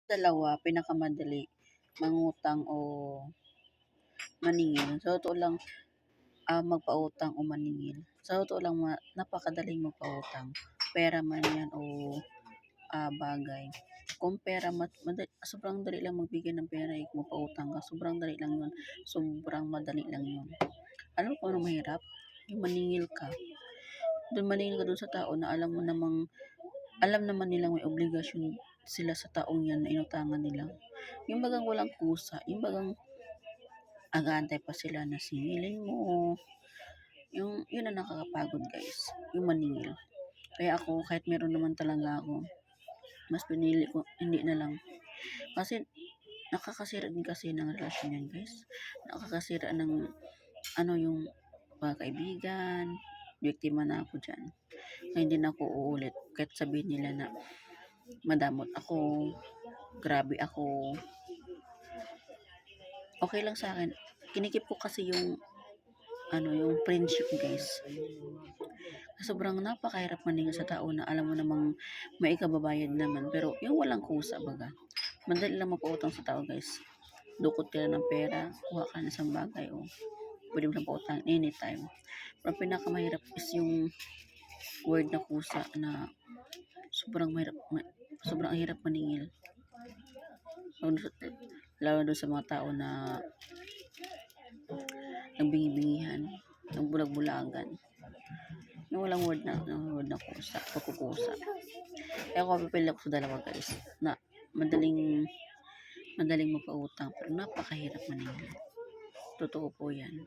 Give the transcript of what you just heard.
Dalawa, pinakamadali, mangutang o maningil. Sa totoo lang, magpautang o maningil. Sa totoo lang, napakadaling magpautang. Pera man yan o bagay. Kung pera, sobrang dali lang magbigay ng pera, magpautang ka. Sobrang dali lang yun. Sobrang madali lang yun. Alam mo kung ano mahirap? Yung maningil ka. Doon maningil ka doon sa tao na alam naman nilang may obligasyon sila sa taong yan na inutangan nila. Yung bagang walang kusa, yung bagang agaantay pa sila na singilin mo. Yun ang nakakapagod guys, yung maningil. Kaya ako, kahit meron naman talaga ako, mas pinili ko, hindi na lang. Kasi, nakakasira din kasi ng relasyon yan guys. Nakakasira ng, yung kaibigan, biktima na ako dyan. Kaya hindi na ako uulit. Kahit sabihin nila na, madamot ako, grabe ako, okay lang sa akin. Kinikip ko kasi yung friendship guys. Sobrang napakahirap maningil sa tao na alam mo namang may ikababayad naman. Pero yung walang kusa baga. Madali lang mapautang sa tao guys. Dukot ka ng pera, kuha ka ng isang bagay o pwede mo lang pautang anytime. Pero pinakamahirap is yung word na kusa na sobrang sobrang hirap maningil. Lalo doon sa mga tao na nagbingi-bingihan, nagbulag-bulagan. Yung walang word na kusa, pagkukusa. Kaya ako pipili ako sa dalawa guys, na madaling mapautang pero napakahirap maningil. Totoo po yan.